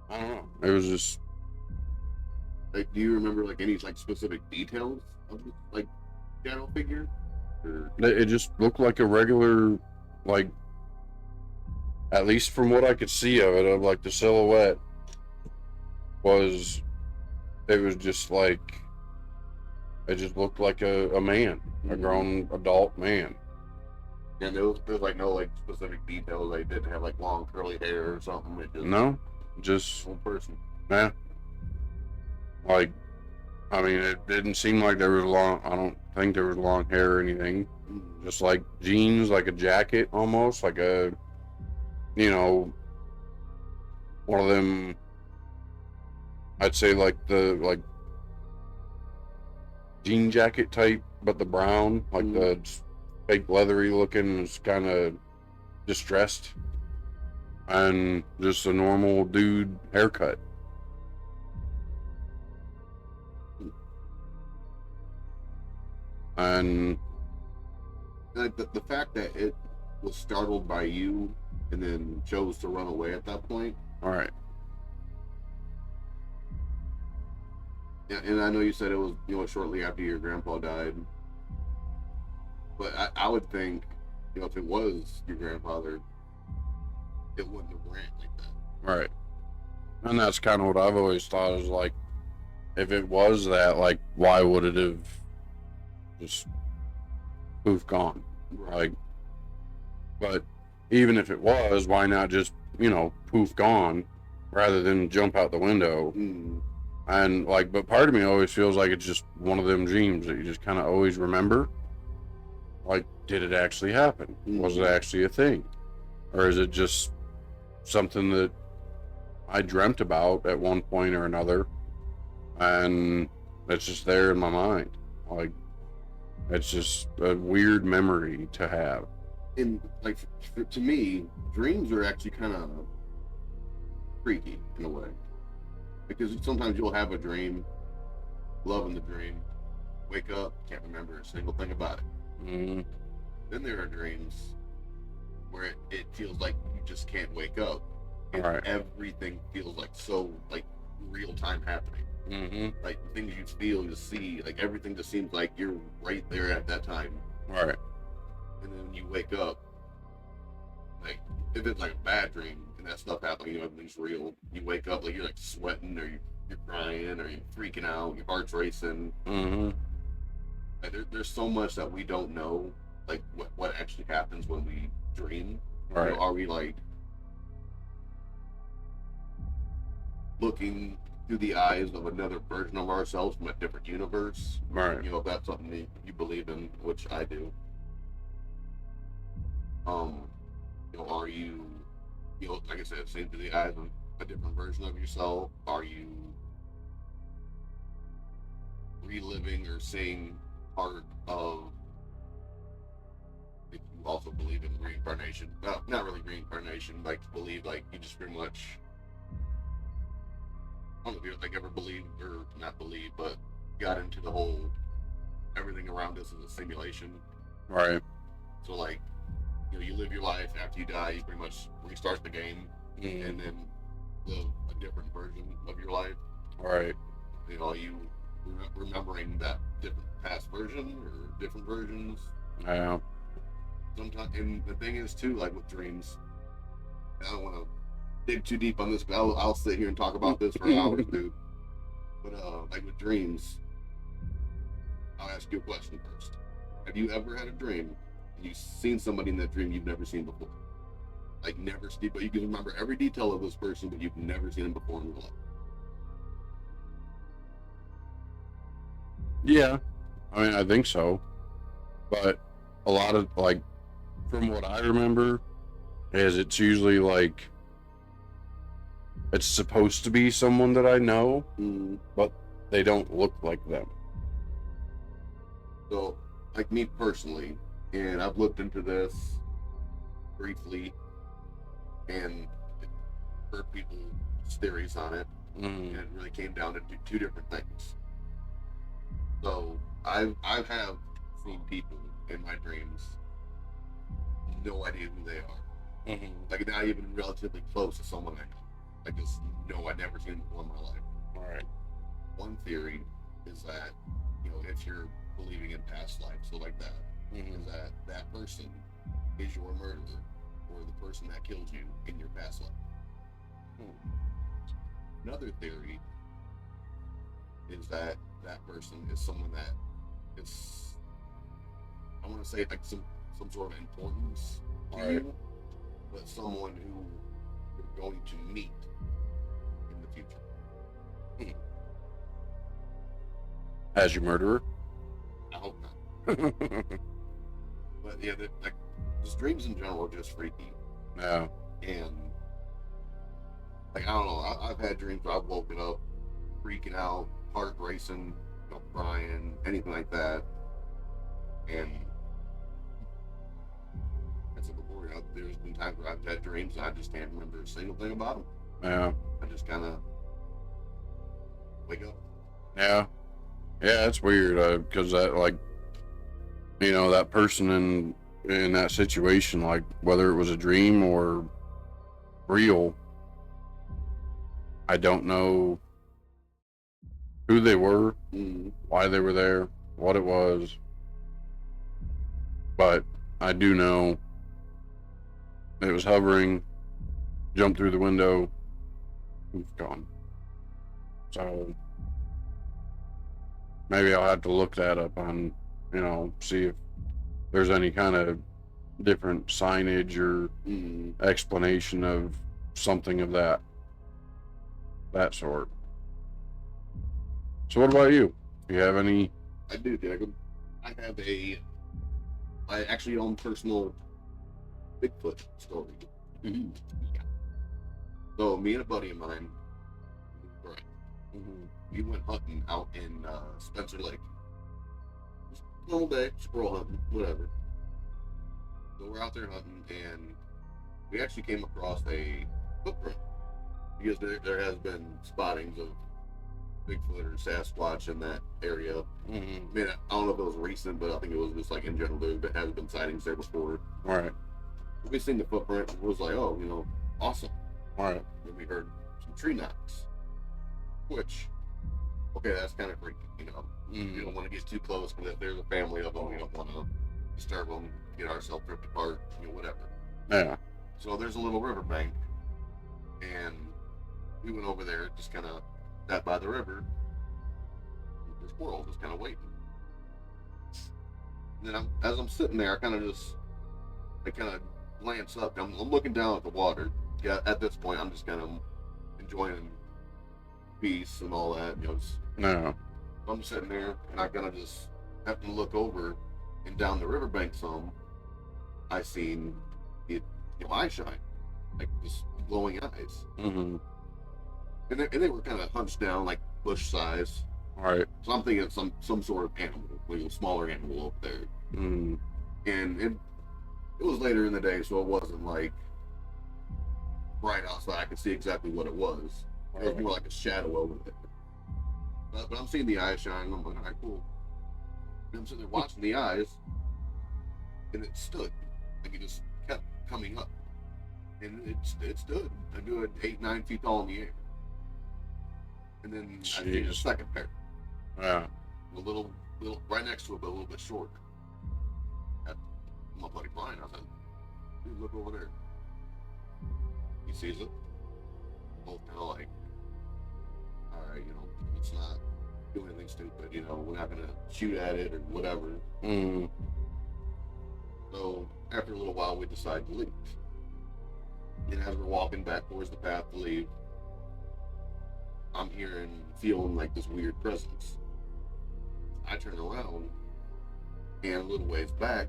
I don't know. It was just... Like, do you remember, like, any, like, specific details of this, like, shadow figure? Or... It just looked like a regular, like, at least from what I could see of it, of, like, the silhouette was... It was just, like... It just looked like a man. A grown adult man. And there was like, no, like, specific details. Like, didn't have, like, long curly hair or something. It just... No. Just... one person. Yeah. Like, I mean, it didn't seem like there was long. I don't think there was long hair or anything. Just like jeans, like a jacket, almost like a, you know, one of them. I'd say like the jean jacket type, but the brown, like the fake leathery looking, is kind of distressed, and just a normal dude haircut. And Like the fact that it was startled by you and then chose to run away at that point. all right, Yeah, and I know you said it was, shortly after your grandpa died. But I would think, if it was your grandfather, it wouldn't have ran like that. right. And that's kind of what I've always thought is like, if it was that, like, why would it have just poof gone? Like, but even if it was, why not just, poof gone rather than jump out the window? And like, but part of me always feels like it's just one of them dreams that you just kind of always remember. Like, did it actually happen? Was it actually a thing? Or is it just something that I dreamt about at one point or another, and it's just there in my mind? Like, it's just a weird memory to have. And like, to me, dreams are actually kind of freaky in a way, because sometimes you'll have a dream, loving the dream, wake up, can't remember a single thing about it. Then there are dreams where it feels like you just can't wake up, and everything feels like so like real time happening. Like the things you feel, you see, like everything just seems like you're right there at that time. Right. And then when you wake up, like if it's like a bad dream and that stuff happening, everything's real. You wake up like you're like sweating, or you're crying, or you're freaking out, your heart's racing. Like there's so much that we don't know, like what actually happens when we dream. Right. Are we like looking through the eyes of another version of ourselves from a different universe? Right. If that's something that you believe in, which I do. Are you, like I said, seeing through the eyes of a different version of yourself? Are you reliving or seeing part of, if you also believe in reincarnation? No, not really reincarnation, like believe, like you just pretty much, I don't know if you like ever believed or not believe, but got into the whole everything around us is a simulation. Right. So like, you live your life, after you die, you pretty much restart the game and then live a different version of your life. Right. You remembering that different past version or different versions. Yeah. Sometimes, and the thing is too, like with dreams, I don't want to dig too deep on this, but I'll sit here and talk about this for hours, dude. But like with dreams, I'll ask you a question first. Have you ever had a dream and you've seen somebody in that dream you've never seen before? Like never seen, but you can remember every detail of this person, but you've never seen them before in your life. Yeah. I mean, I think so. But a lot of, like, from what I remember, is it's usually like, it's supposed to be someone that I know, but they don't look like them. So, like me personally, and I've looked into this briefly and heard people's theories on it, and it really came down to two different things. So, I have seen people in my dreams, no idea who they are. Like not even relatively close to someone I know. I just know I've never seen them before in my life. All right. One theory is that, if you're believing in past life, so like that, is that person is your murderer or the person that killed you in your past life. Another theory is that person is someone that is, I want to say like some sort of importance to you, but someone who you're going to meet in the future. As your murderer? I hope not. But yeah, like, just dreams in general are just freaky. Yeah. And like, I don't know, I've had dreams where I've woken up freaking out, heart racing, crying, anything like that. And I said before, there's been times where I've had dreams and I just can't remember a single thing about them. Yeah. I just kind of wake up. Yeah. Yeah, it's weird, because that, like, that person in that situation, like, whether it was a dream or real, I don't know who they were, why they were there, what it was, but I do know it was hovering, jumped through the window, gone. So maybe I'll have to look that up on, see if there's any kind of different signage or explanation of something of that sort. So what about you? Do you have any? I do, Jacob. I actually own personal Bigfoot story. Yeah. So me and a buddy of mine, Brian, we went hunting out in Spencer Lake. Just a normal day, squirrel hunting, whatever. So we're out there hunting, and we actually came across a footprint because there has been spottings of Bigfoot or Sasquatch in that area. I mean, I don't know if it was recent, but I think it was just like in general there has been sightings there before. All right. We seen the footprint. It was like, oh, awesome. All right. Then we heard some tree knocks, which, okay, that's kind of freaky. You don't want to get too close because if there's a family of them, you don't want to disturb them, get ourselves ripped apart, whatever. Yeah. So there's a little riverbank, and we went over there, just kind of sat by the river. The squirrel just kind of waiting. And then as I'm sitting there, I kind of glance up. I'm looking down at the water. Yeah, at this point, I'm just kind of enjoying peace and all that. No. I'm sitting there, and I kind of just happen to look over, and down the riverbank some, I seen it, eye shine, like just glowing eyes. Mm-hmm. And they were kind of hunched down, like bush size. All right. So I'm thinking some sort of animal, like a smaller animal up there. Mm. And it was later in the day, so it wasn't like right outside. I could see exactly what it was. It was more like a shadow over there. But I'm seeing the eyes shine, and I'm like, all right, cool. And I'm sitting there watching the eyes, and it stood. Like it just kept coming up. And it stood a good 8-9 feet tall in the air. And then I see a second pair. Yeah. A little right next to it, but a little bit shorter. My buddy Brian, I said, dude, look over there. He sees it. Both kind of like, all right, it's not doing anything stupid, we're not going to shoot at it or whatever. Mm. So after a little while, we decide to leave. And as we're walking back towards the path to leave, I'm feeling like this weird presence. I turn around, and a little ways back,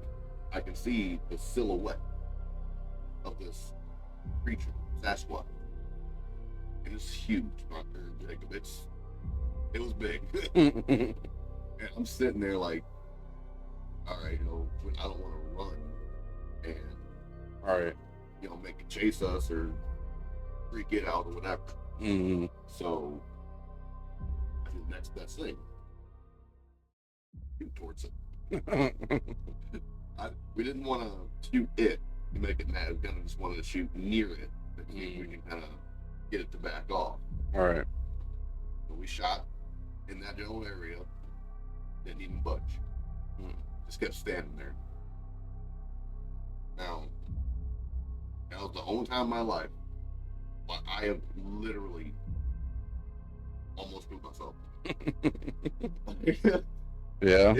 I can see the silhouette of this creature, Sasquatch. And it's huge, Jacob. It was big. And I'm sitting there like, all right, I don't want to run and, all right, make it chase us or freak it out or whatever. Mm-hmm. So I did the next best thing. Shoot towards it. We didn't want to shoot it to make it mad. We kind of just wanted to shoot near it to see if we can kind of get it to back off. All right. So we shot in that general area. Didn't even budge. Just kept standing there. Now, that was the only time in my life where I have literally almost pooped myself. Yeah.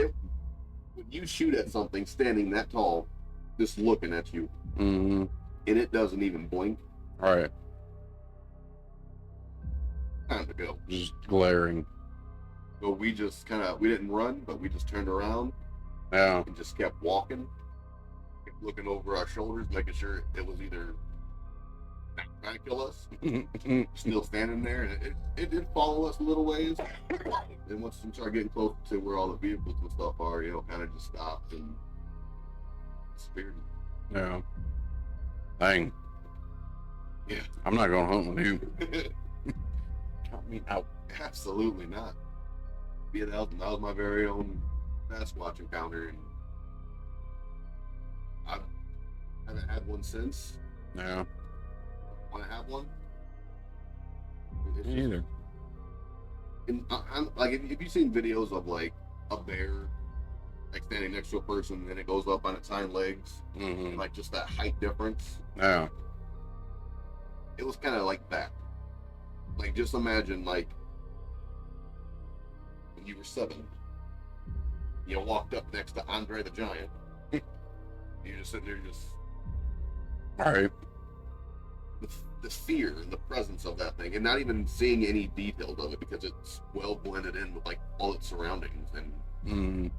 When you shoot at something standing that tall, just looking at you, mm-hmm. and it doesn't even blink. All right. Time to go. Just glaring. So we just we didn't run, but we just turned around Yeah. and just kept walking, kept looking over our shoulders, making sure it was either not trying to kill us, still standing there, and it did follow us a little ways. And once we started getting closer to where all the vehicles and stuff are, kind of just stopped and disappeared. Yeah. Dang. Yeah. I'm not going to hunt with you. Count me out. Absolutely not. Yeah, that was my very own Sasquatch encounter, and I haven't had one since. Yeah. Want to have one? Me either. And like, if you've seen videos of like a bear like standing next to a person and it goes up on its hind legs, and, like just that height difference. Yeah. It was kind of like that. Like, just imagine like when you were 7, you walked up next to Andre the Giant. You're just sitting there, All right. the fear and the presence of that thing, and not even seeing any details of it because it's well blended in with like all its surroundings, and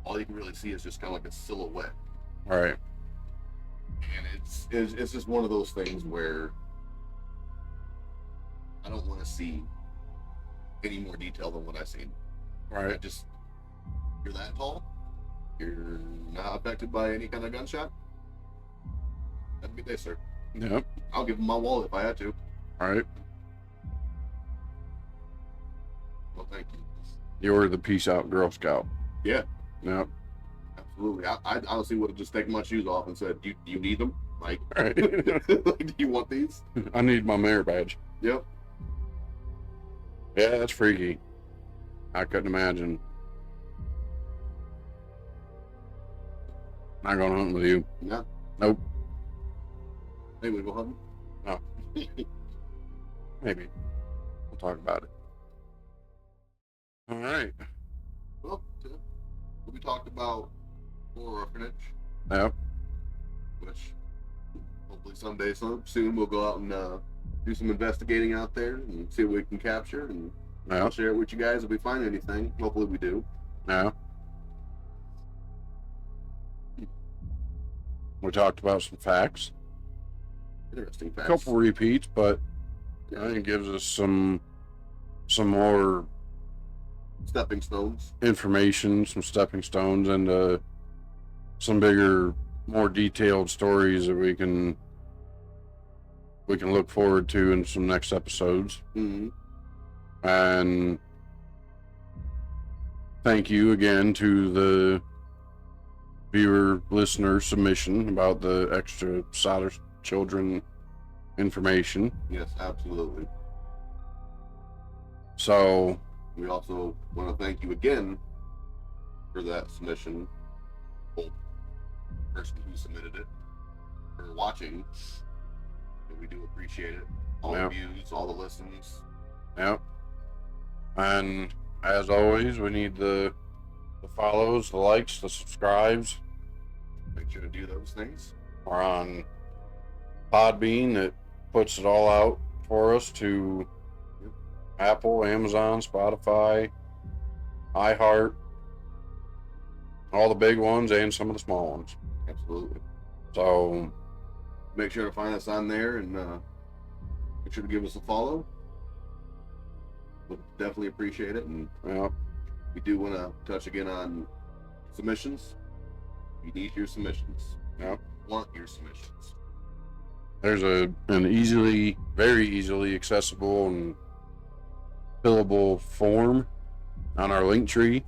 all you can really see is just kind of like a silhouette. All right. And it's just one of those things where I don't want to see any more detail than what I've seen. Right. You're that tall, you're not affected by any kind of gunshot. That'd be nice, sir. Yep. I'll give him my wallet if I had to. All right. Well, thank you. You're the peace out Girl Scout. Yeah. Yep. Absolutely. I honestly would have just taken my shoes off and said, "Do you need them? Like, All right. like, do you want these?" I need my mayor badge. Yep. Yeah, that's freaky. I couldn't imagine. Not going to hunt with you. No. Nope. Hey, we go hunting? No. Maybe. We'll talk about it. All right. Well, we talked about Gore Orphanage, Yep. which hopefully someday soon we'll go out and do some investigating out there and see what we can capture, and I'll Yeah. share it with you guys if we find anything. Hopefully we do. Yeah. We talked about some facts. Interesting A facts. couple repeats, but I think it gives us some more Stepping stones. information, some stepping stones, and some bigger, more detailed stories that we can look forward to in some next episodes. Mm-hmm. And thank you again to the viewer listener submission about the extra solder children information. Yes, absolutely. So We also want to thank you again for that submission. Well, person who submitted it, for watching. And we do appreciate it. All Yeah. the views, all the listens. yeah. And as always, we need the follows, the likes, the subscribes. Make sure to do those things. We're on Podbean that puts it all out for us to Apple, Amazon, Spotify, iHeart, all the big ones and some of the small ones. Absolutely. So, Make sure to find us on there, and make sure to give us a follow. We'll definitely appreciate it. And yeah, we do want to touch again on submissions. We need your submissions. Yep. Want your submissions. there's an very easily accessible and fillable form on our link tree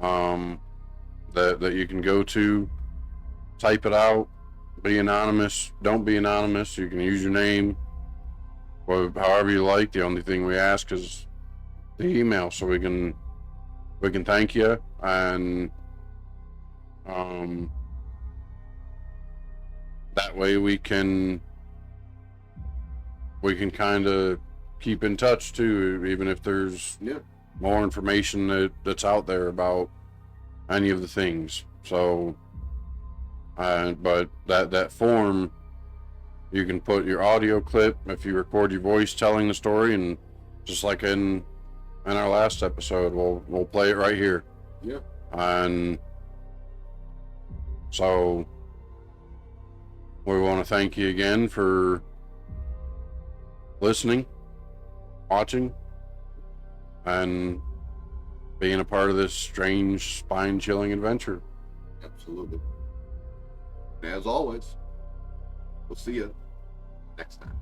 that you can go to, type it out, be anonymous, don't be anonymous. You can use your name, however you like. The only thing we ask is the email, so we can thank you, and that way we can kind of keep in touch too, even if there's Yeah. more information that's out there about any of the things. So, but that form, you can put your audio clip if you record your voice telling the story, and just like in in our last episode. We'll play it right here. Yeah. And so we want to thank you again for listening, watching, and being a part of this strange, spine-chilling adventure. Absolutely. And as always, we'll see you next time.